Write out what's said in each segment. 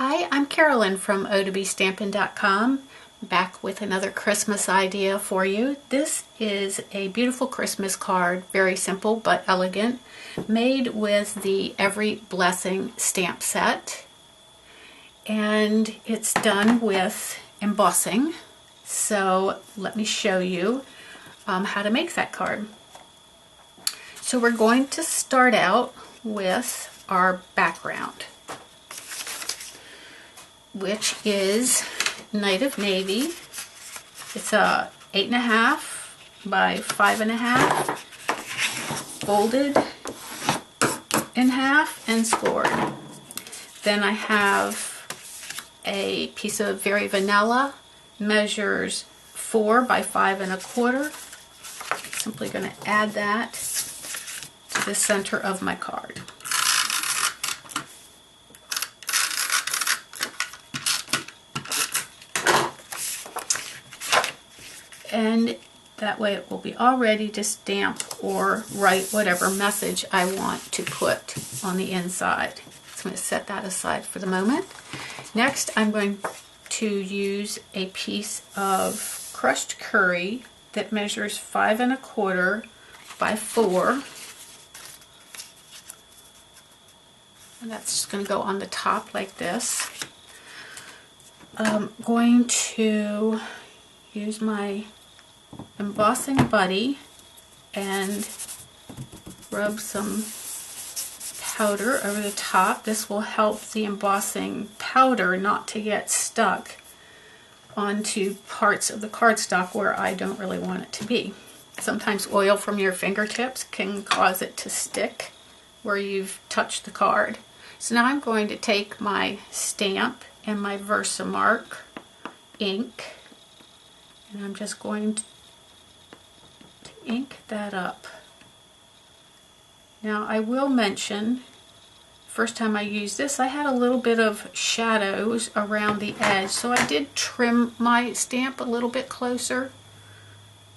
Hi, I'm Carolyn from O2Bstampin.com, back with another Christmas idea for you. This is a beautiful Christmas card, very simple but elegant, made with the Every Blessing stamp set. And it's done with embossing. So let me show you how to make that card. So we're going to start out with our background, which is Night of Navy. It's a 8.5 by 5.5, folded in half and scored. Then I have a piece of Very Vanilla, measures 4 by 5.25. Simply going to add that to the center of my card. And that way it will be all ready to stamp or write whatever message I want to put on the inside. So I'm going to set that aside for the moment. Next, I'm going to use a piece of crushed curry that measures 5.25 by 4. And that's just going to go on the top like this. I'm going to use my embossing buddy and rub some powder over the top. This will help the embossing powder not to get stuck onto parts of the cardstock where I don't really want it to be. Sometimes oil from your fingertips can cause it to stick where you've touched the card. So now I'm going to take my stamp and my Versamark ink, and I'm just going to ink that up. Now I will mention, first time I used this, I had a little bit of shadows around the edge, so I did trim my stamp a little bit closer.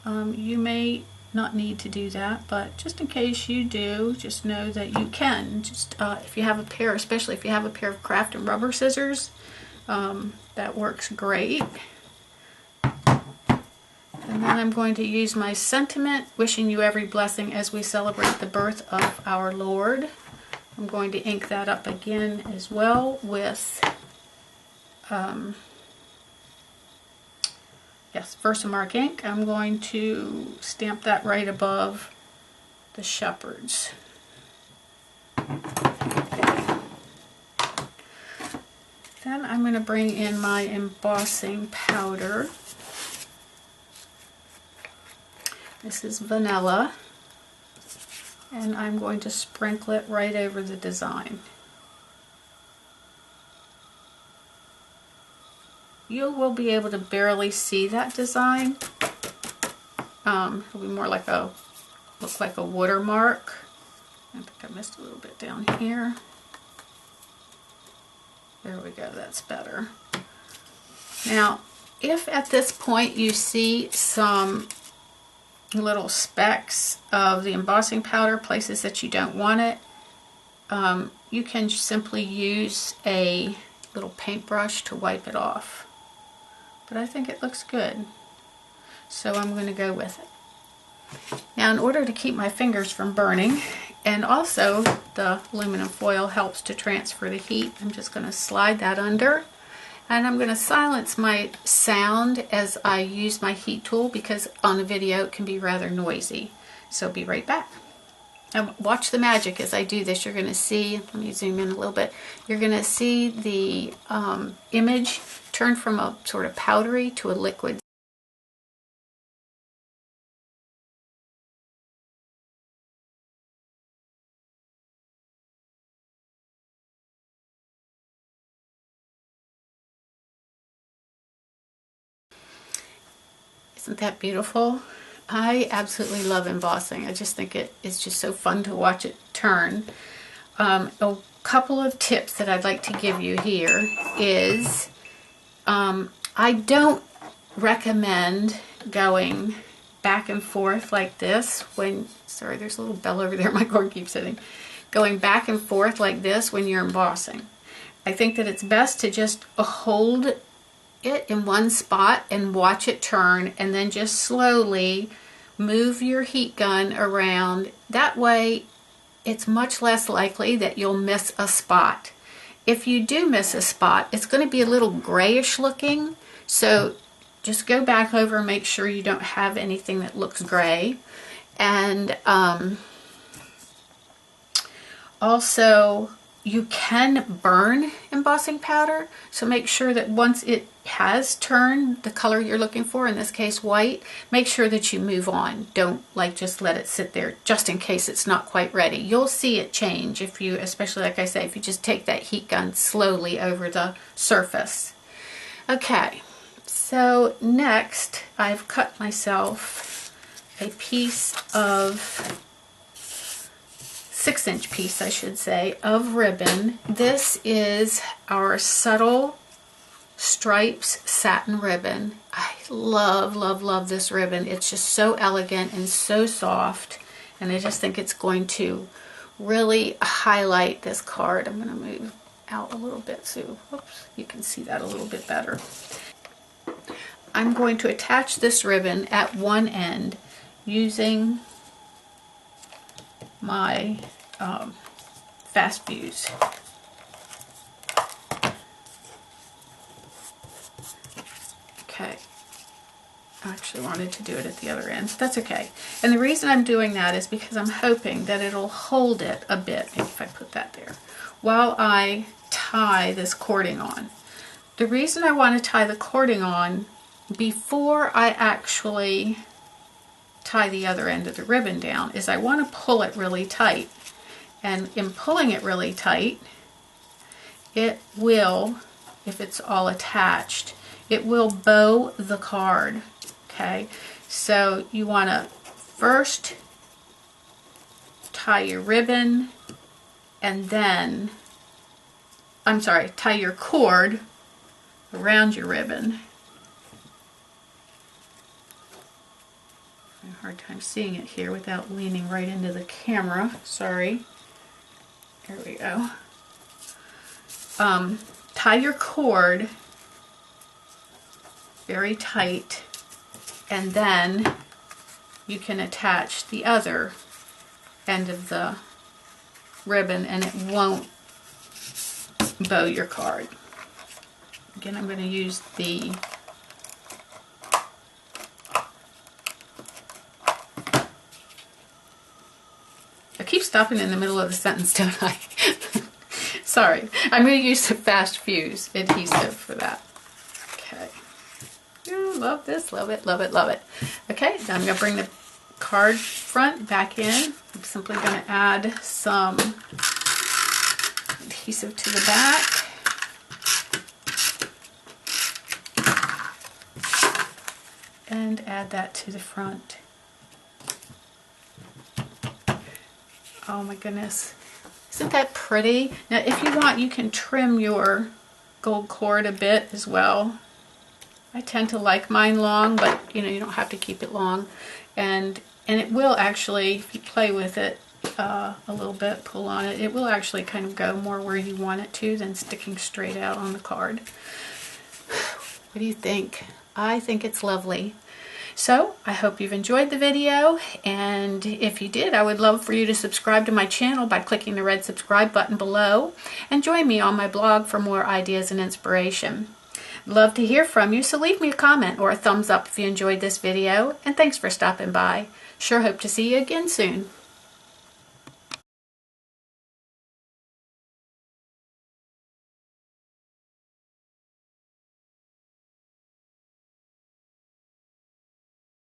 You may not need to do that, but just in case you do, just know that you can. Just if you have a pair, especially if you have a pair of craft and rubber scissors, that works great. And then I'm going to use my sentiment, wishing you every blessing as we celebrate the birth of our Lord. I'm going to ink that up again as well with, Versamark ink. I'm going to stamp that right above the shepherds. Then I'm going to bring in my embossing powder. This is vanilla, and I'm going to sprinkle it right over the design. You will be able to barely see that design. It'll be more like look like a watermark. I think I missed a little bit down here. There we go, that's better. Now, if at this point you see some little specks of the embossing powder, places that you don't want it, you can simply use a little paintbrush to wipe it off. But I think it looks good, so I'm going to go with it. Now, in order to keep my fingers from burning, and also the aluminum foil helps to transfer the heat, I'm just going to slide that under. And I'm going to silence my sound as I use my heat tool, because on the video it can be rather noisy. So be right back. And watch the magic as I do this. You're going to see, let me zoom in a little bit, you're going to see the image turn from a sort of powdery to a liquid. Isn't that beautiful? I absolutely love embossing. I just think it's just so fun to watch it turn. A couple of tips that I'd like to give you here is I don't recommend going back and forth like this when, sorry, there's a little bell over there, my cord keeps hitting, going back and forth like this when you're embossing. I think that it's best to just hold it in one spot and watch it turn, and then just slowly move your heat gun around. That way it's much less likely that you'll miss a spot. If you do miss a spot, it's going to be a little grayish looking, so just go back over and make sure you don't have anything that looks gray. And also, you can burn embossing powder, so make sure that once it has turned the color you're looking for, in this case white, make sure that you move on. Don't like just let it sit there just in case it's not quite ready. You'll see it change if you, especially like I say, if you just take that heat gun slowly over the surface. Okay, so next I've cut myself a piece of 6-inch piece, I should say, of ribbon. This is our Subtle Stripes satin ribbon. I love, love, love this ribbon. It's just so elegant and so soft, and I just think it's going to really highlight this card. I'm going to move out a little bit so oops, you can see that a little bit better. I'm going to attach this ribbon at one end using my fast fuse. Okay, I actually wanted to do it at the other end. That's okay. And the reason I'm doing that is because I'm hoping that it'll hold it a bit, if I put that there, while I tie this cording on. The reason I want to tie the cording on before I actually tie the other end of the ribbon down is I want to pull it really tight. And in pulling it really tight, it will, if it's all attached, it will bow the card. Okay, so you want to first tie your ribbon, and then, I'm sorry, tie your cord around your ribbon. I have a hard time seeing it here without leaning right into the camera. Sorry. There we go. Tie your cord very tight, and then you can attach the other end of the ribbon and it won't bow your card. Again, I'm going to use the I keep stopping in the middle of the sentence, don't I? Sorry. I'm going to use the fast fuse adhesive for that. Okay. Ooh, love this. Love it, love it, love it. Okay, now I'm going to bring the card front back in. I'm simply going to add some adhesive to the back. And add that to the front. Oh my goodness. Isn't that pretty? Now if you want, you can trim your gold cord a bit as well. I tend to like mine long, but you know, you don't have to keep it long. And it will actually, if you play with it a little bit, pull on it, it will actually kind of go more where you want it to than sticking straight out on the card. What do you think? I think it's lovely. So I hope you've enjoyed the video, and if you did, I would love for you to subscribe to my channel by clicking the red subscribe button below, and join me on my blog for more ideas and inspiration. I'd love to hear from you, so leave me a comment or a thumbs up if you enjoyed this video, and thanks for stopping by. Sure hope to see you again soon.